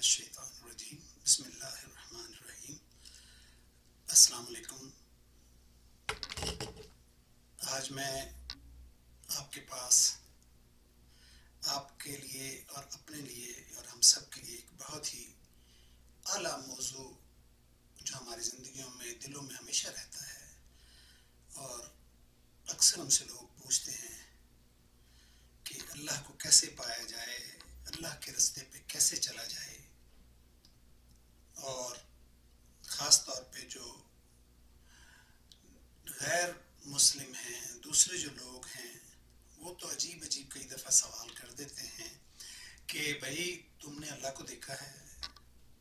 الشیطان الرجیم بسم اللہ الرحمن الرحیم۔ السلام علیکم۔ آج میں آپ کے پاس آپ کے لیے اور اپنے لیے اور ہم سب کے لیے ایک بہت ہی اعلیٰ موضوع جو ہماری زندگیوں میں دلوں میں ہمیشہ رہتا ہے اور اکثر ہم سے لوگ پوچھتے ہیں کہ اللہ کو کیسے پایا جائے، اللہ کے راستے پہ کیسے چلا جائے، اور خاص طور پہ جو غیر مسلم ہیں، دوسرے جو لوگ ہیں، وہ تو عجیب عجیب کئی دفعہ سوال کر دیتے ہیں کہ بھائی تم نے اللہ کو دیکھا ہے،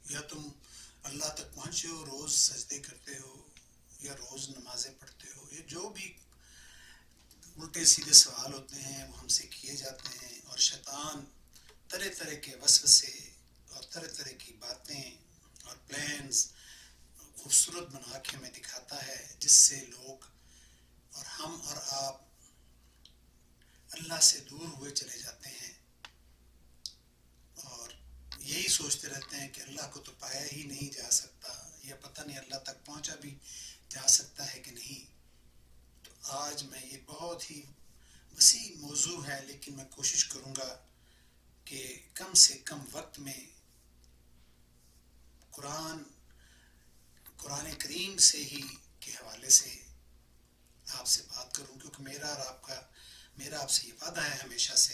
یا تم اللہ تک پہنچے ہو، روز سجدے کرتے ہو یا روز نمازیں پڑھتے ہو، یہ جو بھی الٹے سیدھے سوال ہوتے ہیں وہ ہم سے کیے جاتے ہیں، اور شیطان طرح طرح کے وسوسے اور طرح طرح کی باتیں اور پلانز خوبصورت بنا کے ہمیں دکھاتا ہے، جس سے لوگ اور ہم اور آپ اللہ سے دور ہوئے چلے جاتے ہیں اور یہی سوچتے رہتے ہیں کہ اللہ کو تو پایا ہی نہیں جا سکتا، یا پتہ نہیں اللہ تک پہنچا بھی جا سکتا ہے کہ نہیں۔ تو آج میں یہ بہت ہی وسیع موضوع ہے، لیکن میں کوشش کروں گا کہ کم سے کم وقت میں قرآن کریم سے ہی کے حوالے سے آپ سے بات کروں، کیونکہ میرا آپ سے یہ وعدہ ہے ہمیشہ سے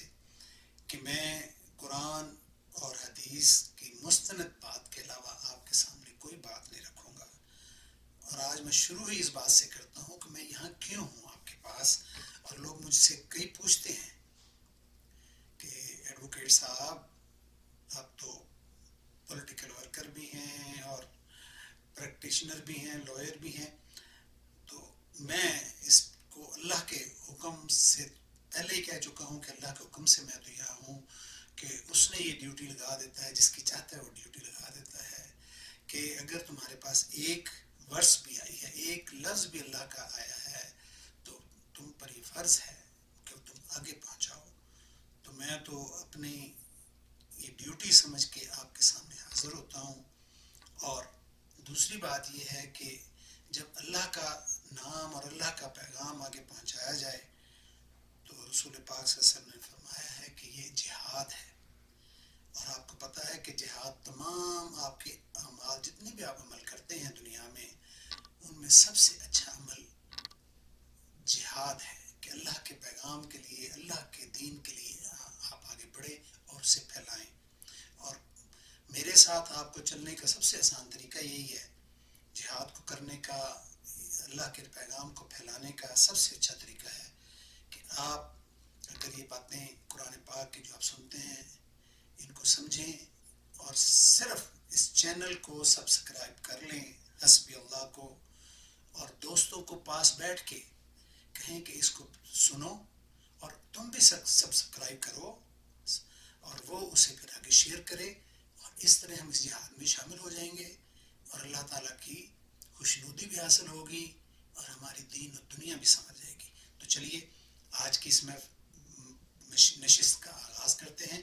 کہ میں قرآن اور حدیث کی مستند بات کے علاوہ آپ کے سامنے کوئی بات نہیں رکھوں گا۔ اور آج میں شروع ہی اس بات سے کرتا ہوں کہ میں یہاں کیوں ہوں آپ کے پاس، اور لوگ مجھ سے کئی پوچھتے ہیں کہ ایڈوکیٹ صاحب آپ تو پولیٹیکل ورکر بھی ہیں اور پریکٹیشنر بھی ہیں، لائر بھی ہیں، تو میں اس کو اللہ کے حکم سے پہلے ہی کہہ چکا ہوں کہ اللہ کے حکم سے میں تو یہاں ہوں کہ اس نے یہ ڈیوٹی لگا دیتا ہے، جس کی چاہتا ہے وہ ڈیوٹی لگا دیتا ہے کہ اگر تمہارے پاس ایک ورس بھی آئی ہے، ایک لفظ بھی اللہ کا آیا ہے، تو تم پر یہ فرض ہے کہ تم آگے پہنچاؤ۔ تو میں تو اپنی یہ ڈیوٹی سمجھ کے آپ کے سامنے حاضر ہوتا ہوں۔ اور دوسری بات یہ ہے کہ جب اللہ کا نام اور اللہ کا پیغام آگے پہنچایا جائے تو رسول پاک صلی اللہ علیہ وسلم نے فرمایا ہے کہ یہ جہاد ہے، اور آپ کو پتہ ہے کہ جہاد تمام آپ کے اعمال جتنے بھی آپ عمل کرتے ہیں دنیا میں، ان میں سب سے اچھا عمل جہاد ہے کہ اللہ کے پیغام کے لیے، اللہ کے دین کے لیے آپ آگے بڑھیں اور اسے پھیلائیں۔ اور میرے ساتھ آپ کو چلنے کا سب سے آسان طریقہ یہی ہے، جہاد کو کرنے کا، اللہ کے پیغام کو پھیلانے کا سب سے اچھا طریقہ ہے کہ آپ اگر یہ باتیں قرآن پاک کی جو آپ سنتے ہیں ان کو سمجھیں، اور صرف اس چینل کو سبسکرائب کر لیں، حسبی اللہ کو، اور دوستوں کو پاس بیٹھ کے کہیں کہ اس کو سنو اور تم بھی سبسکرائب کرو، اور وہ اسے پھر آگے شیئر کرے، اور اس طرح ہم اس جہاد میں شامل ہو جائیں گے اور اللہ تعالیٰ کی خوشنودی بھی حاصل ہوگی اور ہماری دین اور دنیا بھی سمجھ جائے گی۔ تو چلیے آج کی اس میں نشست کا آغاز کرتے ہیں،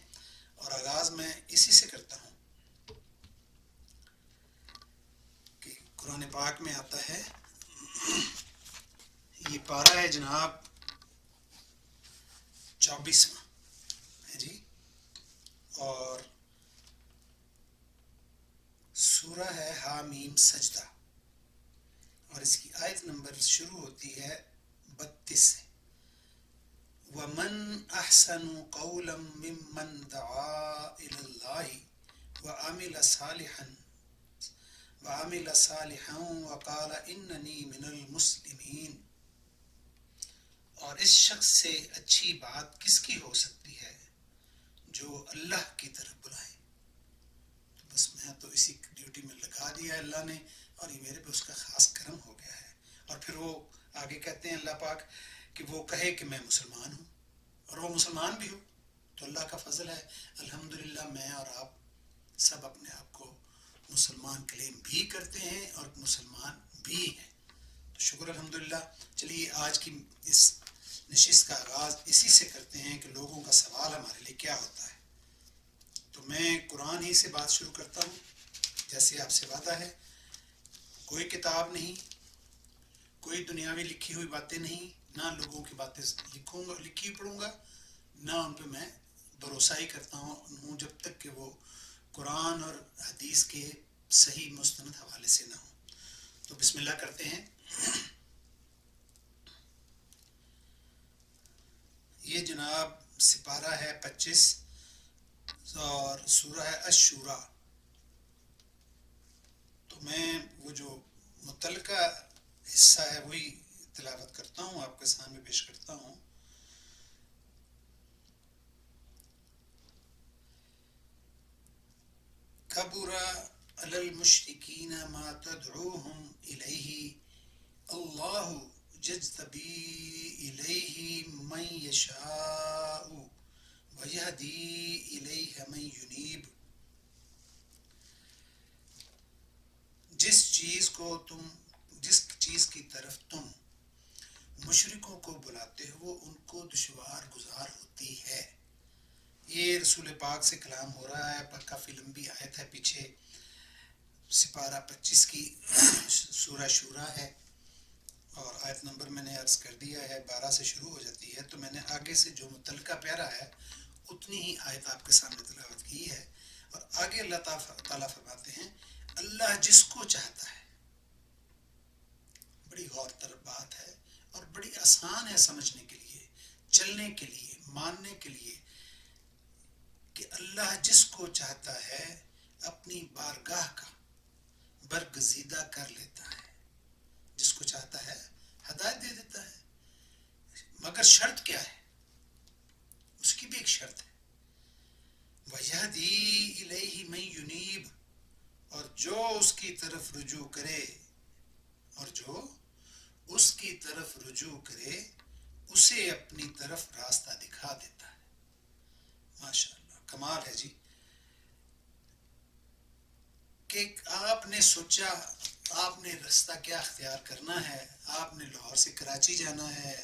اور آغاز میں اسی سے کرتا ہوں کہ قرآن پاک میں آتا ہے، یہ پارہ ہے جناب 24واں ہے جی، اور سورہ ہے حامیم سجدہ، اور اس کی آیت نمبر شروع ہوتی ہے 32 سے، وَمَنْ أَحْسَنُ قَوْلًا مِّمَّنْ دَعَا إِلَى اللَّهِ وَعَمِلَ صَالِحًا وَقَالَ إِنَّنِي مِنَ الْمُسْلِمِينَ۔ اور اس شخص سے اچھی بات کس کی ہو سکتی ہے جو اللہ کی طرف بلائے۔ تو بس میں تو اسی ڈیوٹی میں لگا دیا ہے اللہ نے، اور یہ میرے پہ اس کا خاص کرم ہو گیا ہے۔ اور پھر وہ آگے کہتے ہیں اللہ پاک کہ وہ کہے کہ میں مسلمان ہوں، اور وہ مسلمان بھی ہو تو اللہ کا فضل ہے۔ الحمدللہ میں اور آپ سب اپنے آپ کو مسلمان کلیم بھی کرتے ہیں اور مسلمان بھی ہیں، تو شکر الحمدللہ۔ چلیے آج کی اس نشست کا آغاز اسی سے کرتے ہیں کہ لوگوں کا سوال ہمارے لیے کیا ہوتا ہے۔ تو تو میں قرآن ہی سے بات شروع کرتا ہوں، جیسے آپ سے وعدہ ہے. کوئی کتاب نہیں، کوئی دنیاوی لکھی ہوئی باتیں نہیں، نہ لوگوں کی باتیں لکھی پڑھوں گا، نہ ان پہ میں بھروسہ ہی کرتا ہوں جب تک کہ وہ قرآن اور حدیث کے صحیح مستند حوالے سے نہ ہوں. تو بسم اللہ کرتے ہیں. یہ جناب سپارہ ہے 25 اور سورہ ہے الشورى. تو میں وہ جو متعلقہ حصہ ہے وہی تلاوت کرتا ہوں، آپ کے سامنے پیش کرتا ہوں. کبر علی المشرکین ما تدعوہم الیہ اللہ یجتبی الیہ من یشاء ویہدی الیہ من ینیب. جس چیز کی طرف تم مشرکوں کو بلاتے ہو ان کو دشوار گزار ہوتی ہے. یہ رسول پاک سے کلام ہو رہا ہے، کافی لمبی آیت ہے، پیچھے سپارہ 25 کی سورہ شورى ہے اور آیت نمبر میں نے عرض کر دیا ہے 12 سے شروع ہو جاتی ہے. تو میں نے آگے سے جو متعلقہ پیارا ہے اتنی ہی آیت آپ کے سامنے تلاوت کی ہے. اور آگے اللہ تعالیٰ فرماتے ہیں اللہ جس کو چاہتا ہے. بڑی غور طلب بات ہے اور بڑی آسان ہے سمجھنے کے لیے، چلنے کے لیے، ماننے کے لیے، کہ اللہ جس کو چاہتا ہے اپنی بارگاہ کا برگزیدہ کر لیتا ہے. جس کو چاہتا ہے ہدایت دے دیتا ہے. مگر شرط کیا ہے؟ اس کی بھی ایک شرط ہے. وَيَهْدِي إِلَيْهِ مَن يُنِيبُ، اور جو اس کی طرف رجوع کرے، اسے اپنی طرف راستہ دکھا دیتا ہے. ماشاءاللہ، کمال ہے جی. کہ آپ نے سوچا آپ نے راستہ کیا اختیار کرنا ہے، آپ نے لاہور سے کراچی جانا ہے،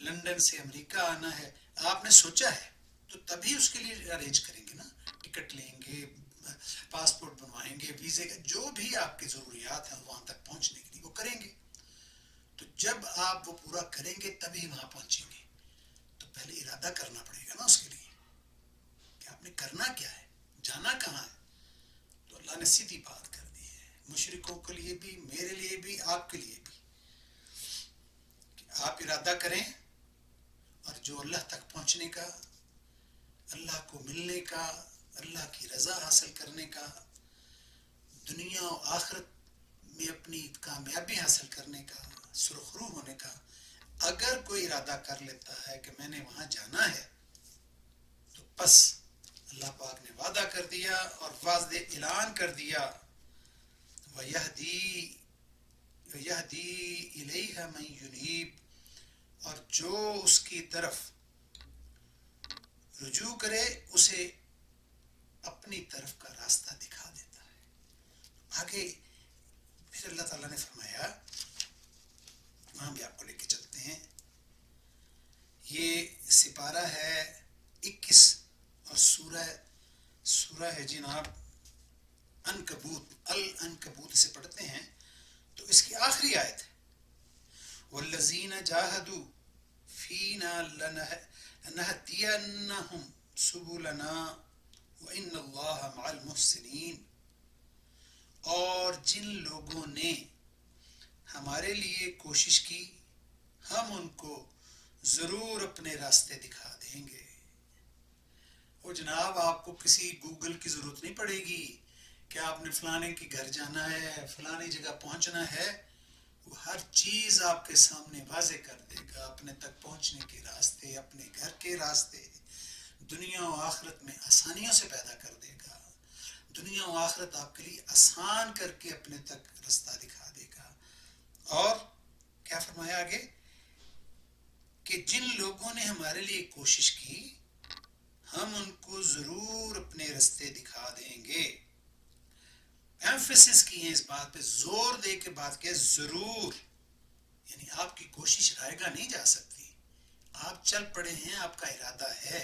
لندن سے امریکہ آنا ہے، آپ نے سوچا ہے تو تبھی اس کے لیے ارینج کریں گے نا. ٹکٹ لیں گے، پاسپورٹ بنوائیں گے، ویزے کا جو بھی آپ کی ضروریات ہیں وہاں تک پہنچنے کے لیے وہ کریں گے. تو جب آپ وہ پورا کریں گے تبھی وہاں پہنچیں گے. تو پہلے ارادہ کرنا پڑے گا نا اس کے لیے کہ آپ نے کرنا کیا ہے، جانا کہاں ہے. تو اللہ نے سیدھی بات کر دی ہے مشرکوں کے لیے بھی، میرے لیے بھی، آپ کے لیے بھی، کہ آپ ارادہ کریں اور جو اللہ تک پہنچنے کا، اللہ کو ملنے کا، اللہ کی رضا حاصل کرنے کا، دنیا و آخرت میں اپنی کامیابی حاصل کرنے کا، سرخرو ہونے کا اگر کوئی ارادہ کر لیتا ہے کہ میں نے وہاں جانا ہے، تو بس اللہ پاک نے وعدہ کر دیا اور واضح اعلان کر دیا وَيَهْدِي إِلَيْهَ مَن يُنِيبُ، اور جو اس کی طرف رجوع کرے اسے اپنی طرف کا راستہ دکھا دیتا ہے. آگے پھر اللہ تعالیٰ نے فرمایا، وہاں بھی آپ کو لے کے چلتے ہیں. یہ سپارہ ہے 21 اور سورہ ہے جناب العنکبوت سے پڑھتے ہیں تو اس کی آخری آیت ہے وَالَّذِينَ جَاهَدُوا فِينَا لَنَهْدِيَنَّهُمْ سُبُلَنَا وَإِنَّ اللَّهَ مَعَ الْمُحْسِنِينَ. اور جن لوگوں نے ہمارے لیے کوشش کی ہم ان کو ضرور اپنے راستے دکھا دیں گے. وہ جناب آپ کو کسی گوگل کی ضرورت نہیں پڑے گی کہ آپ نے فلانے کے گھر جانا ہے، فلانی جگہ پہنچنا ہے. وہ ہر چیز آپ کے سامنے واضح کر دے گا، اپنے تک پہنچنے کے راستے، اپنے گھر کے راستے دنیا و آخرت میں آسانیوں سے پیدا کر دے گا. دنیا و آخرت آپ کے لیے آسان کر کے اپنے تک راستہ دکھا دے گا. اور کیا فرمایا آگے کہ جن لوگوں نے ہمارے لیے کوشش کی ہم ان کو ضرور اپنے راستے دکھا دیں گے. ایمفیسس کی ہے اس بات پہ، زور دے کے بات کیا، ضرور. یعنی آپ کی کوشش رائے گا نہیں جا سکتی. آپ چل پڑے ہیں، آپ کا ارادہ ہے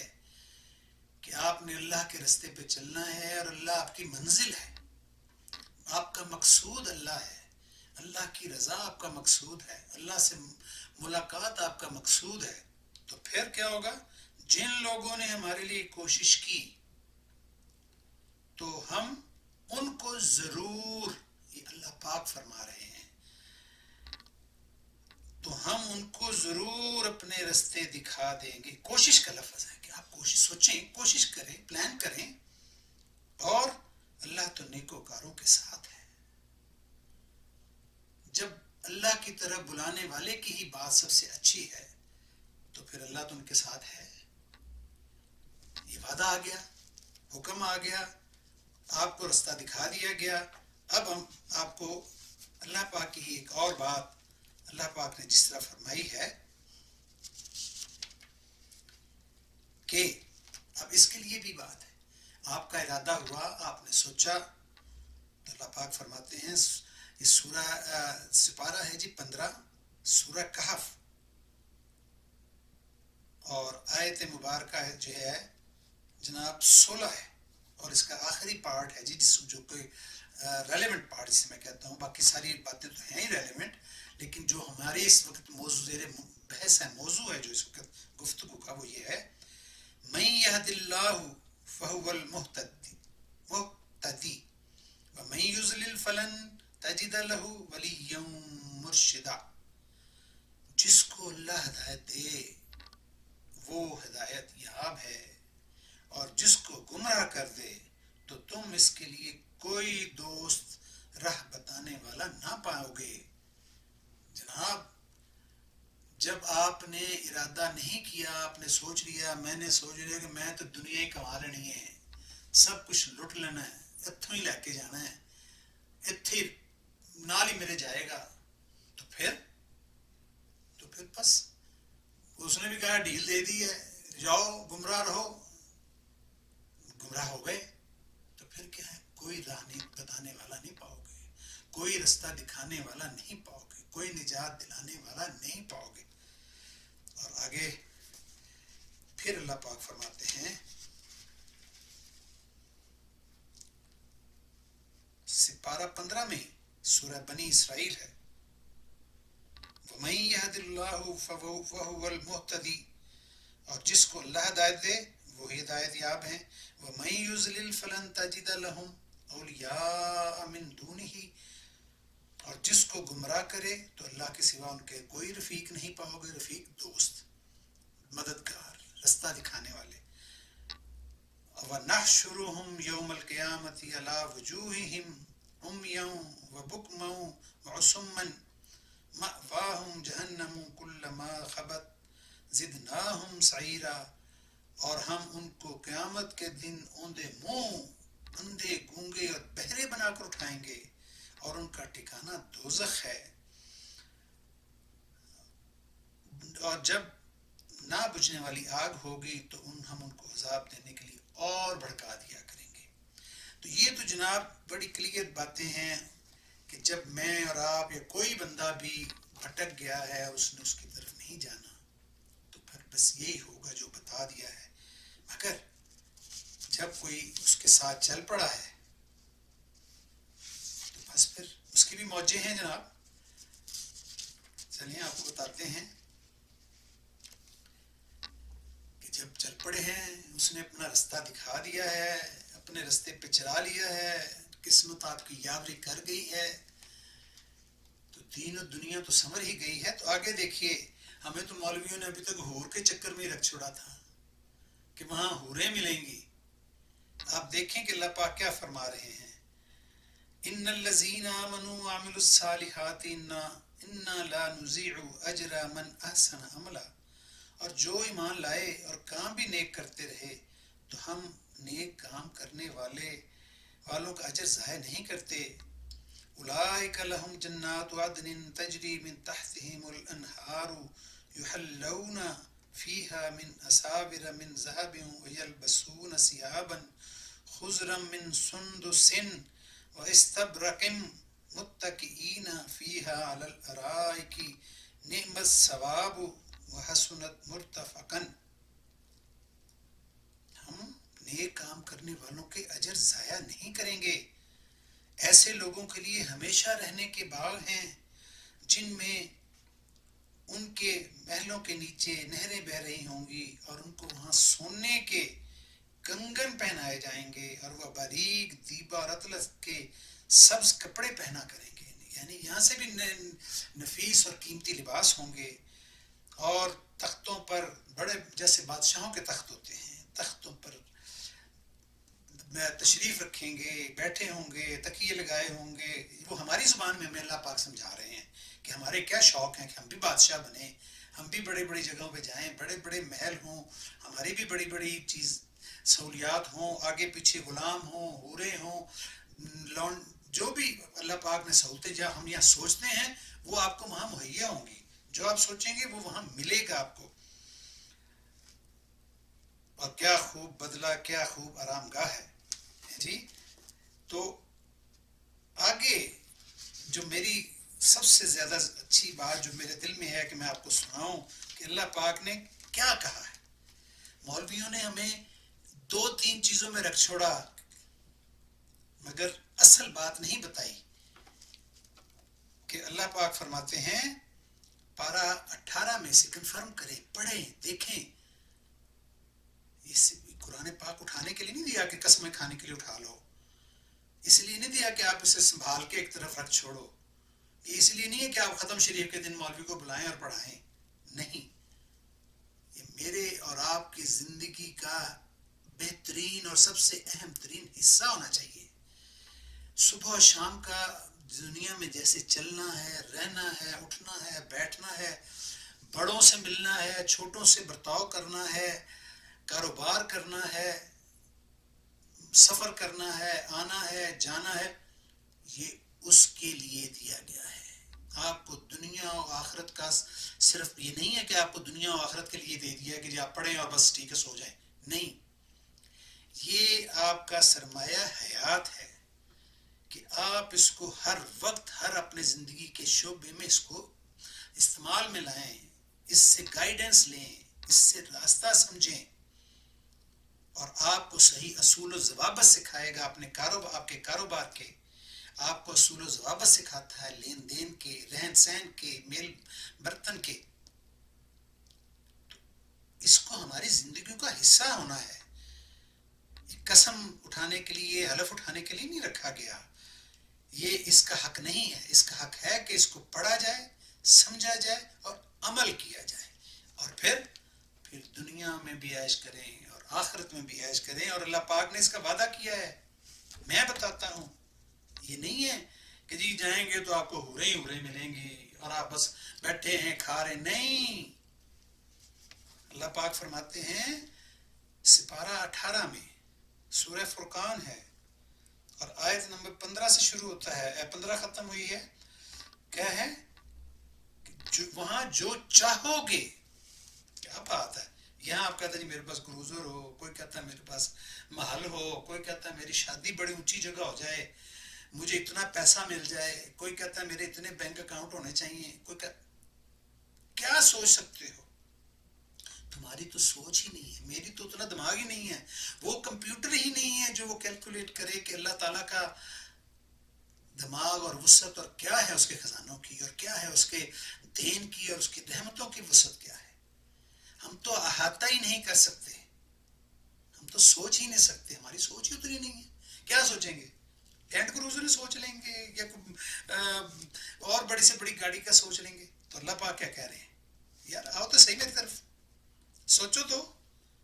کہ کہ آپ نے اللہ کے رستے پہ چلنا ہے اور اللہ آپ کی منزل ہے, آپ کا مقصود اللہ ہے, اللہ کی رضا آپ کا مقصود ہے, اللہ سے ملاقات آپ کا مقصود ہے, تو پھر کیا ہوگا؟ جن لوگوں نے ہمارے لیے کوشش کی تو ہم ان کو ضرور, یہ اللہ پاک فرما رہے ہیں, تو ہم ان کو ضرور اپنے رستے دکھا دیں گے. کوشش کا لفظ ہے کہ آپ کوشش سوچیں, کوشش کریں, پلان کریں, اور اللہ تو نیکوکاروں کے ساتھ ہے. جب اللہ کی طرف بلانے والے کی ہی بات سب سے اچھی ہے تو پھر اللہ تو ان کے ساتھ ہے. یہ وعدہ آ گیا, حکم آ گیا, آپ کو رستہ دکھا دیا گیا. اب ہم آپ کو اللہ پاک کی ایک اور بات اللہ پاک نے جس طرح فرمائی ہے کہ اب اس کے لیے بھی بات ہے. آپ کا ارادہ ہوا, آپ نے سوچا, تو اللہ پاک فرماتے ہیں, یہ سورہ سپارہ ہے جی 15, سورہ کہف, اور آیت مبارکہ جو ہے جناب 16 ہے, اور اس کا آخری پارٹ ہے جی, جو کوئی ریلیونٹ پارٹ جسے میں کہتا ہوں, باقی ساری باتیں تو ہیں ہی ریلیونٹ, لیکن جو ہمارے اس وقت موضوع زیر بحث ہے, موضوع ہے جو اس وقت گفتگو کا, وہ یہ ہے من یہد اللہ فہو المہتدی ومن یضلل فلن تجد لہ ولیا مرشدا. جس کو اللہ ہدایت دے وہ ہدایت یاب ہے, اور جس کو گمراہ کر دے تو تم اس کے لیے کوئی دوست راہ بتانے والا نہ پاؤ گے. جناب, جب آپ نے ارادہ نہیں کیا, آپ نے سوچ لیا, میں نے سوچ لیا کہ میں تو دنیا ہی کما لینی ہے, سب کچھ لٹ لینا ہے, اتھوں ہی لے کے جانا ہے, اتھے نال ہی میرے جائے گا, تو پھر بس اس نے بھی کہا ڈیل دے دی ہے, جاؤ گمراہ رہو, گمراہ ہو گئے, تو پھر کیا ہے, کوئی راہ نہیں بتانے والا نہیں پاؤ گے, کوئی رستہ دکھانے والا نہیں پاؤ گے, کوئی نجات دلانے والا نہیں پاؤ گے. اور آگے پھر اللہ پاک فرماتے ہیں سپارہ 15 میں, سورہ بنی اسرائیل ہے, وَمَن يَهْدِ اللَّهُ فَهُوَ الْمُهْتَدِي, اور جس کو اللہ ہدایت دے وہی ہدایت یاب ہیں. وَمَن يُضْلِلْ فَلَن تَجِدَ لَهُمْ أَوْلِيَاءَ مِن دُونِهِ, اور جس کو گمراہ کرے تو اللہ کے سوا ان کے کوئی رفیق نہیں پاؤ گے, رفیق دوست, مددگار, رستہ دکھانے والے. وَنَحْشُرُهُمْ يَوْمَ الْقِيَامَةِ عَلَى وُجُوهِهِمْ عُمْيًا وَبُكْمًا وَعُصُمًّا مَأْوَاهُمْ جَهَنَّمُ كُلَّمَا خَبَتْ زِدْنَاهُمْ سَعِيرًا. اور ہم ان کو قیامت کے دن اوندے منہ, اندھے, گونگے اور بہرے بنا کر اٹھائیں گے, اور ان کا ٹھکانہ دوزخ ہے. اور جب نہ بجھنے والی آگ ہوگی تو ہم ان کو عذاب دینے کے لیے اور بھڑکا دیا کریں گے. تو یہ تو جناب بڑی کلیئر باتیں ہیں کہ جب میں اور آپ یا کوئی بندہ بھی بھٹک گیا ہے, اس نے اس کی طرف نہیں جانا, تو پھر بس یہی ہوگا جو بتا دیا ہے. مگر جب کوئی اس کے ساتھ چل پڑا ہے تو بس پھر اس کی بھی موجیں ہیں جناب. چلیے آپ کو بتاتے ہیں کہ جب چل پڑے ہیں, اس نے اپنا رستہ دکھا دیا ہے, اپنے رستے پہ چلا لیا ہے, قسمت آپ کی یاوری کر گئی ہے, تو دین و دنیا تو سمر ہی گئی ہے. تو آگے دیکھیے, ہمیں تو مولویوں نے ابھی تک حور کے چکر میں رکھ چھوڑا تھا کہ وہاں حوریں ملیں گی. آپ دیکھیں کہ اللہ پاک کیا فرما رہے ہیں, ان الذین آمنوا وعملوا الصالحات انا لا نضیع اجر من احسن عملا. اور جو ایمان لائے اور کام بھی نیک کرتے رہے تو ہم نیک کام کرنے والوں کا اجر ضائع نہیں کرتے. اولئک لہم جنات عدن تجری من تحتہم الانہار یحلون فیہا من اساور من ذہب ویلبسون ثیابا خضرا من سندس واستبرق متکئین فیہا علی الارائک نعم الثواب وحسنت مرتفقا. ہم نیک کام کرنے والوں کے اجر ضائع نہیں کریں گے. ایسے لوگوں کے لیے ہمیشہ رہنے کے باغ ہیں جن میں ان کے محلوں کے نیچے نہریں بہہ رہی ہوں گی اور ان کو وہاں سونے کے کنگن پہنائے جائیں گے اور وہ باریک دیبا اور اطلس کے سبز کپڑے پہنا کریں گے. یعنی یہاں سے بھی نفیس اور قیمتی لباس ہوں گے. اور تختوں پر بڑے جیسے بادشاہوں کے تخت ہوتے ہیں, تختوں پر تشریف رکھیں گے, بیٹھے ہوں گے, تکیے لگائے ہوں گے. وہ ہماری زبان میں ہمیں اللہ پاک سمجھا رہے ہیں کہ ہمارے کیا شوق ہیں کہ ہم بھی بادشاہ بنیں, ہم بھی بڑے بڑی جگہوں پہ جائیں, بڑے بڑے محل ہوں, ہماری بھی بڑی بڑی چیز سہولیات ہوں, آگے پیچھے غلام ہوں, حوریں ہوں, جو بھی اللہ پاک نے سہولتیں جہاں ہم یہاں سوچتے ہیں وہ آپ کو وہاں مہیا ہوں گی. جو آپ سوچیں گے وہ وہاں ملے گا آپ کو. اور کیا خوب بدلہ, کیا خوب آرام گاہ ہے جی. تو آگے جو میری سب سے زیادہ اچھی بات جو میرے دل میں ہے کہ میں آپ کو سناؤں کہ اللہ پاک نے کیا کہا ہے. مولویوں نے ہمیں 2-3 چیزوں میں رکھ چھوڑا مگر اصل بات نہیں بتائی کہ اللہ پاک فرماتے ہیں پارہ 18 میں سے کنفرم کریں, پڑھیں, دیکھیں. اس قرآن پاک اٹھانے کے لیے نہیں دیا کہ قسمیں کھانے کے لیے اٹھا لو, اس لیے نہیں دیا کہ آپ اسے سنبھال کے ایک طرف رکھ چھوڑو, یہ اس لیے نہیں ہے کہ آپ ختم شریف کے دن مولوی کو بلائیں اور پڑھائیں. نہیں, یہ میرے اور آپ کی زندگی کا بہترین اور سب سے اہم ترین حصہ ہونا چاہیے. صبح و شام کا دنیا میں جیسے چلنا ہے, رہنا ہے, اٹھنا ہے, بیٹھنا ہے, بڑوں سے ملنا ہے, چھوٹوں سے برتاؤ کرنا ہے, کاروبار کرنا ہے, سفر کرنا ہے, آنا ہے, جانا ہے, یہ اس کے لیے دیا گیا ہے. آپ کو دنیا اور آخرت کا صرف یہ نہیں ہے کہ آپ کو دنیا اور آخرت کے لیے دے دیا ہے کہ جی آپ پڑھیں اور بس ٹھیک ہے سو جائیں. نہیں, یہ آپ کا سرمایہ حیات ہے کہ آپ اس کو ہر وقت ہر اپنے زندگی کے شعبے میں اس کو استعمال میں لائیں, اس سے گائیڈنس لیں, اس سے راستہ سمجھیں, اور آپ کو صحیح اصول و ضوابط سکھائے گا اپنے کاروبار, آپ کے کاروبار کے. آپ کو اصول و ضوابط سکھاتا ہے لین دین کے, رہن سہن کے, میل برتن کے. اس کو ہماری زندگیوں کا حصہ ہونا ہے. قسم اٹھانے کے لیے, حلف اٹھانے کے لیے نہیں رکھا گیا. یہ اس کا حق نہیں ہے. اس کا حق ہے کہ اس کو پڑھا جائے, سمجھا جائے اور عمل کیا جائے, اور پھر دنیا میں بھی عیش کریں اور آخرت میں بھی عیش کریں. اور اللہ پاک نے اس کا وعدہ کیا ہے, میں بتاتا ہوں. یہ نہیں ہے کہ جی جائیں گے تو آپ کو حوریں ہی حوریں ملیں گی اور آپ بس بیٹھے ہیں کھا رہے. نہیں, اللہ پاک فرماتے ہیں سپارہ 18 میں سورہ فرقان ہے اور آیت نمبر 15 سے شروع ہوتا ہے, 15 ختم ہوئی ہے. کیا ہے کہ وہاں جو چاہو گے. کیا بات ہے. یہاں آپ کہتے ہیں میرے پاس کروزر ہو, کوئی کہتا ہے میرے پاس محل ہو, کوئی کہتا ہے میری شادی بڑی اونچی جگہ ہو جائے, مجھے اتنا پیسہ مل جائے, کوئی کہتا ہے میرے اتنے بینک اکاؤنٹ ہونے چاہیے, کوئی کیا سوچ سکتے ہو. تمہاری تو سوچ ہی نہیں ہے, میری تو اتنا دماغ ہی نہیں ہے, وہ کمپیوٹر ہی نہیں ہے جو وہ کیلکولیٹ کرے کہ اللہ تعالیٰ کا دماغ اور وسعت اور کیا ہے اس کے خزانوں کی, اور کیا ہے اس کے دین کی, اور اس کی رحمتوں کی وسعت کیا ہے. ہم تو احاطہ ہی نہیں کر سکتے, ہم تو سوچ ہی نہیں سکتے, ہماری سوچ ہی اتنی نہیں ہے. کیا سوچیں گے؟ لینڈ کروزر سوچ لیں گے یا اور بڑی سے بڑی گاڑی کا سوچ لیں گے. تو اللہ پاک کیا کہہ رہے ہیں, یار آؤ تو صحیح میری طرف, سوچو تو,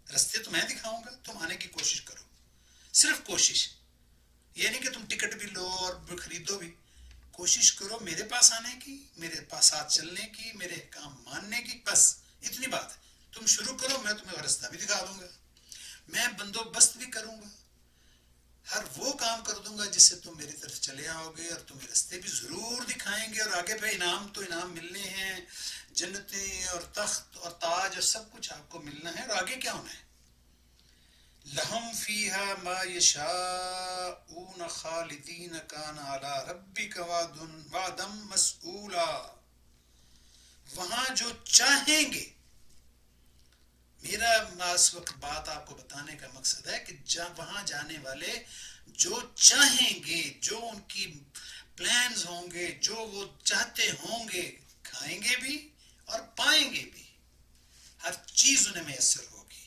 رستے تو میں دکھاؤں گا, تم آنے کی کوشش کرو. صرف کوشش, یہ نہیں کہ تم ٹکٹ بھی لو اور خریدو بھی. کوشش کرو میرے پاس آنے کی, میرے پاس ساتھ چلنے کی, میرے کام ماننے کی, بس اتنی بات ہے. تم شروع کرو, میں تمہیں رستہ بھی دکھا دوں گا, میں بندوبست بھی کروں گا, ہر وہ کام کر دوں گا جس سے تم میری طرف چلے آؤ گے, اور تمہیں رستے بھی ضرور دکھائیں گے. اور آگے پہ انعام تو انعام ملنے ہیں, جنتیں اور تخت اور تاج اور سب کچھ آپ کو ملنا ہے. اور آگے کیا ہونا ہے؟ لہم فیہا ما یشاؤون خالدین کان علی ربک وعدا مسئولا. وہاں جو چاہیں گے میرا اس وقت بات آپ کو بتانے کا مقصد ہے کہ وہاں جانے والے جو چاہیں گے، جو ان کی پلانز ہوں گے، جو وہ چاہتے ہوں گے، کھائیں گے بھی اور پائیں گے بھی، ہر چیز انہیں میسر ہوگی۔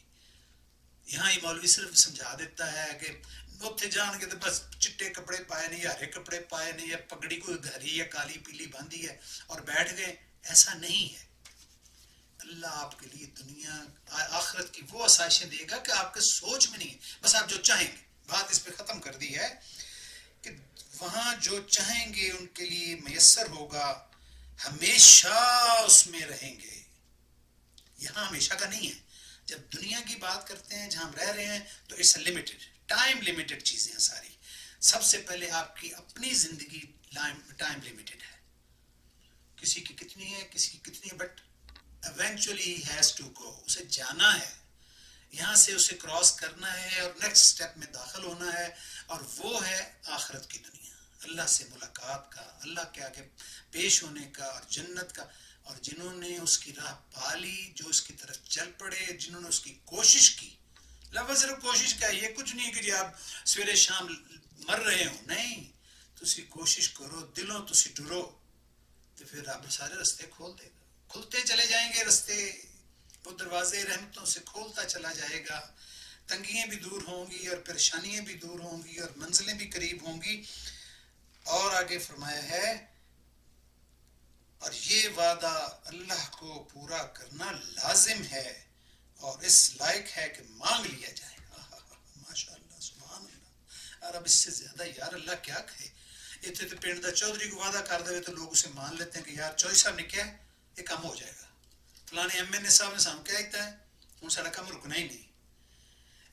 یہاں یہ مولوی صرف سمجھا دیتا ہے کہ اتنے جان کے تو بس چٹے کپڑے پائے نہیں، ہرے کپڑے پائے نہیں، یا پگڑی کوئی ہری یا کالی پیلی باندھی ہے اور بیٹھ گئے، ایسا نہیں ہے۔ اللہ آپ کے لیے دنیا آخرت کی وہ آسائشیں دے گا کہ آپ کے سوچ میں نہیں ہے، بس آپ جو چاہیں گے۔ بات اس پہ ختم کر دی ہے کہ وہاں جو چاہیں گے ان کے لیے میسر ہوگا، ہمیشہ اس میں رہیں گے۔ یہاں ہمیشہ کا نہیں ہے۔ جب دنیا کی بات کرتے ہیں جہاں ہم رہ رہے ہیں تو it's a limited time, limited چیزیں ہیں ساری۔ سب سے پہلے آپ کی اپنی زندگی ٹائم لمیٹڈ ہے، کسی کی کتنی ہے، کسی کی کتنی ہے، but eventually he has to go, اسے جانا ہے، یہاں سے اسے کراس کرنا ہے اور نیکسٹ سٹیپ میں داخل ہونا ہے، اور وہ ہے آخرت کی دنیا، اللہ سے ملاقات کا، اللہ کے آگے پیش ہونے کا اور جنت کا۔ اور جنہوں نے اس کی راہ پالی، جو اس کی طرف چل پڑے، جنہوں نے اس کی کوشش کی، لفظ صرف کوشش کا، یہ کچھ نہیں کہ جی آپ سویرے شام مر رہے ہو، نہیں، تسی کوشش کرو، دلوں تسی ڈرو، تو پھر رب سارے رستے کھول دے گا، کھلتے چلے جائیں گے رستے، وہ دروازے رحمتوں سے کھولتا چلا جائے گا، تنگیاں بھی دور ہوں گی اور پریشانیاں بھی دور ہوں گی اور منزلیں بھی قریب ہوں گی۔ اور آگے فرمایا ہے، اور یہ وعدہ اللہ کو پورا کرنا لازم ہے اور اس لائق ہے کہ مانگ لیا جائے۔ ماشاء اللہ، سبحان اللہ، اور اب اس سے زیادہ یار اللہ کیا کہے۔ اتنے تو پنڈ دا چودھری کو وعدہ کر دے تو لوگ اسے مان لیتے ہیں کہ یار چودھری صاحب نے کیا ہے، یہ کام ہو جائے گا، فلانے ایم این اے صاحب نے سام کیا کہتا ہے، ہوں سارا کام رکنا ہی نہیں،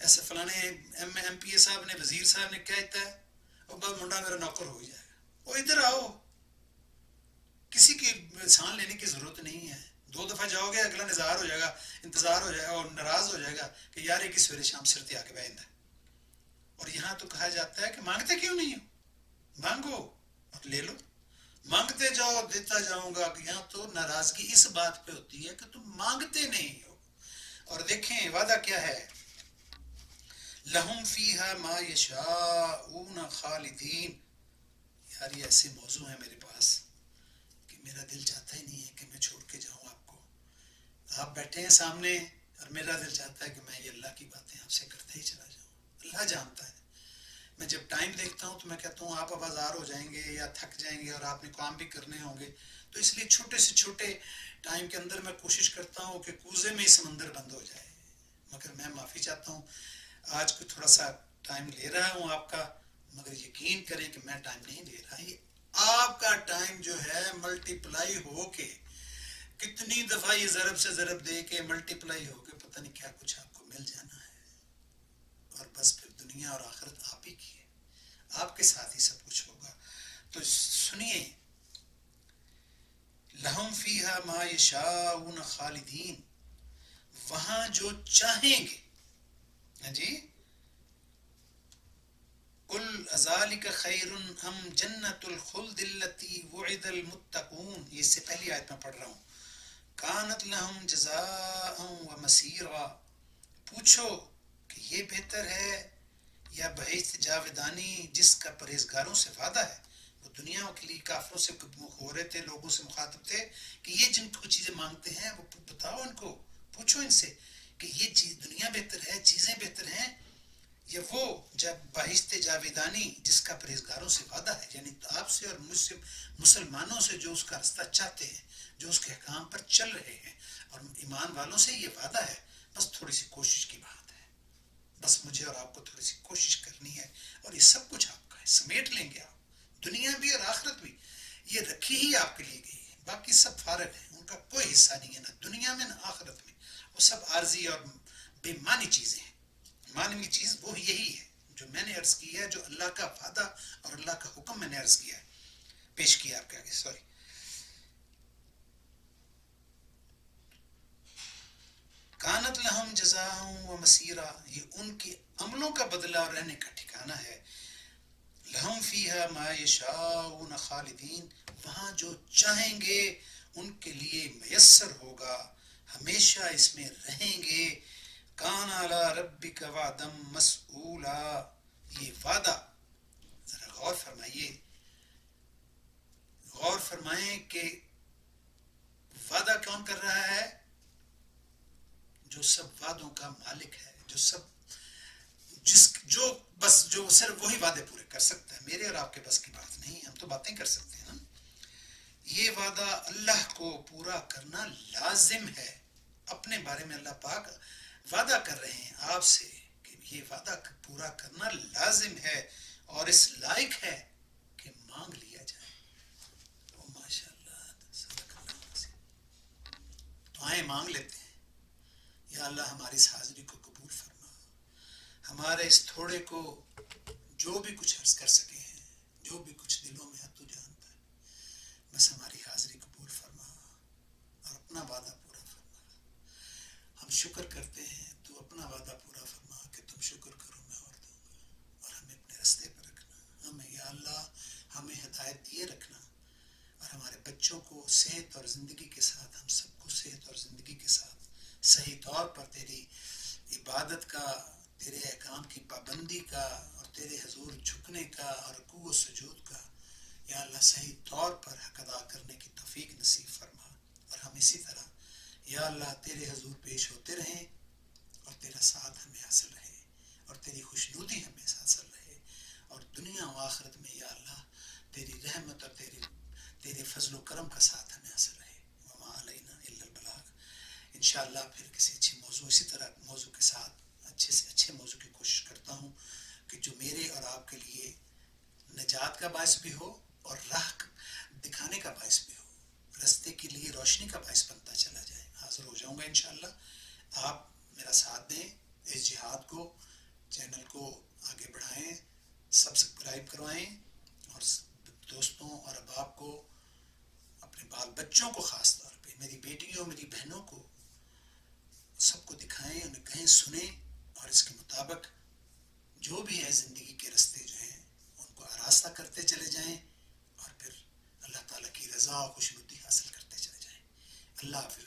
ایسے فلانے ایم پی اے صاحب نے، وزیر صاحب نے کیا کہتا ہے، اور بس منڈا میرا نوکر ہو جائے گا۔ وہ ادھر آؤ، کسی کی سان لینے کی ضرورت نہیں ہے، 2 دفعہ جاؤ گے اگلا نظار ہو جائے گا، انتظار ہو جائے گا اور ناراض ہو جائے گا کہ یار ایک سویرے شام سرتی آ کے بہن ہے۔ اور یہاں تو کہا جاتا ہے کہ مانگتے کیوں نہیں ہو، مانگو اور لے لو، مانگتے جاؤ دیتا جاؤں گا۔ یہاں تو ناراضگی اس بات پہ ہوتی ہے کہ تم مانگتے نہیں ہو۔ اور دیکھیں وعدہ کیا ہے، لہم فیہا ما یشاؤون خالدین۔ یار یہ ایسے موضوع ہیں میرے پاس کہ میرا دل چاہتا ہی نہیں ہے کہ میں چھوڑ کے جاؤں آپ کو، آپ بیٹھے ہیں سامنے اور میرا دل چاہتا ہے کہ میں یہ اللہ کی باتیں آپ سے کرتے ہی چلا جاؤں۔ اللہ جانتا ہے، میں جب ٹائم دیکھتا ہوں تو میں کہتا ہوں آپ اب آزار ہو جائیں گے یا تھک جائیں گے اور آپ نے کام بھی کرنے ہوں گے، تو اس لیے چھوٹے سے چھوٹے ٹائم کے اندر میں کوشش کرتا ہوں کہ کوزے میں ہی سمندر بند ہو جائے۔ مگر میں معافی چاہتا ہوں، آج کوئی تھوڑا سا ٹائم لے رہا ہوں آپ کا، مگر یقین کریں کہ میں ٹائم نہیں لے رہا، یہ آپ کا ٹائم جو ہے ملٹی پلائی ہو کے، کتنی دفعہ یہ ضرب سے ضرب دے کے ملٹی پلائی ہو کے پتہ نہیں کیا کچھ آپ کو مل جانا ہے، اور بس پھر دنیا اور آخرت آپ ہی کی ہے، آپ کے ساتھ ہی سب کچھ ہوگا۔ تو سنیے، لہم فیہا ما یشاؤون خالدین، وہاں جو چاہیں گے، ہاں جی، قل اذالک خیر ام جنت الخلد التی وعد المتقون، یہ اس سے پہلی آیت میں پڑھ رہا ہوں، کانت لہم جزاء و مسیرا، پوچھو کہ یہ بہتر ہے یا بہشت جاودانی جس کا پرہیزگاروں سے وعدہ ہے۔ وہ دنیا کے لیے کافروں سے ہو رہے تھے، لوگوں سے مخاطب تھے کہ یہ جن کو چیزیں مانگتے ہیں وہ بتاؤ ان کو، پوچھو ان سے کہ یہ چیز دنیا بہتر ہے، چیزیں بہتر ہیں، یا وہ جب بہشت جاویدانی جس کا پرہیزگاروں سے وعدہ ہے، یعنی آپ سے اور مجھ سے، مسلمانوں سے جو اس کا رستہ چاہتے ہیں، جو اس کے احکام پر چل رہے ہیں، اور ایمان والوں سے یہ وعدہ ہے، بس تھوڑی سی کوشش کی بات ہے، بس مجھے اور آپ کو تھوڑی سی کوشش کرنی ہے، اور یہ سب کچھ آپ کا ہے، سمیٹ لیں گے آپ، دنیا بھی اور آخرت بھی، یہ رکھی ہی آپ کے لیے گئی ہے، باقی سب فارغ ہیں، ان کا کوئی حصہ نہیں ہے، نہ دنیا میں نہ آخرت میں، وہ سب عارضی اور بے معنی چیزیں ہیں۔ مانوی چیز وہ یہی ہے جو میں نے عرض کی ہے، جو اللہ کا وعدہ اور اللہ کا حکم میں نے عرض کیا ہے، پیش کیا آپ کے آگے، سوری۔ کانت لہم جزاء و مسیرا، یہ ان کے عملوں کا بدلہ اور رہنے کا ٹھکانہ ہے، لہم فیہا ما یشاؤون خالدین، وہاں جو چاہیں گے ان کے لیے میسر ہوگا، ہمیشہ اس میں رہیں گے، کان علی ربک وعدا مسئولا. یہ وعدہ، ذرا غور فرمائیے، غور فرمائیں کہ وعدہ کون کر رہا ہے؟ جو سب وعدوں کا مالک ہے، جو صرف وہی وعدے پورے کر سکتا ہے. میرے اور آپ کے بس کی بات نہیں، ہم تو باتیں کر سکتے ہیں نا. یہ وعدہ اللہ کو پورا کرنا لازم ہے. اپنے بارے میں اللہ پاک وعدہ کر رہے ہیں آپ سے کہ یہ وعدہ پورا کرنا لازم ہے اور اس لائق ہے کہ مانگ لیا جائے. او ماشاء اللہ، صدق اللہ العظیم. تو آئیں مانگ لیتے ہیں. یا اللہ ہماری اس حاضری کو قبول فرما. ہمارے اس تھوڑے کو جو بھی کچھ عرض کر سکے ہیں، جو بھی کچھ دلوں میں ہے تو جانتا ہے، بس ہماری حاضری قبول فرما اور اپنا وعدہ پورا فرما. ہم شکر کرتے ہیں، تو اپنا وعدہ پورا فرما کہ تم شکر کرو میں اور دوں گا. اور ہمیں اپنے رستے پر رکھنا، ہمیں یا اللہ ہمیں ہدایت دیے رکھنا، اور ہمارے بچوں کو صحت اور زندگی کے ساتھ، ہم سب کو صحت اور زندگی کے ساتھ صحیح طور پر تیری عبادت کا، تیرے احکام کی پابندی کا، اور تیرے حضور جھکنے کا اور رکوع و سجود کا یا اللہ صحیح طور پر حق ادا کرنے کی توفیق نصیب فرما. اور ہم اسی طرح یا اللہ تیرے حضور پیش ہوتے رہیں اور تیرا ساتھ ہمیں حاصل رہے اور تیری خوشنودی ہمیں حاصل رہے، اور دنیا و آخرت میں یا اللہ تیری رحمت اور تیرے فضل و کرم کا ساتھ ہمیں حاصل رہے. وما علینا الا البلاغ. انشاءاللہ پھر کسی اچھے موضوع، اسی طرح موضوع کے ساتھ اچھے سے اچھے موضوع کی کوشش کرتا ہوں کہ جو میرے اور آپ کے لیے نجات کا باعث بھی ہو اور راہ دکھانے کا باعث بھی ہو، رستے کے لیے روشنی کا باعث بنتا چلا جائے. حاضر ہو جاؤں گا انشاءاللہ. آپ میرا ساتھ دیں اس جہاد کو، چینل کو آگے بڑھائیں، سبسکرائب کروائیں، اور دوستوں اور احباب کو، اپنے بال بچوں کو، خاص طور پہ میری بیٹیوں، میری بہنوں کو، سب کو دکھائیں، انہیں کہیں، سنیں، اور اس کے مطابق جو بھی ہے زندگی کے رستے جو ہیں ان کو آراستہ کرتے چلے جائیں، اور پھر اللہ تعالیٰ کی رضا اور خوشنودی حاصل کرتے چلے جائیں. اللہ حافظ.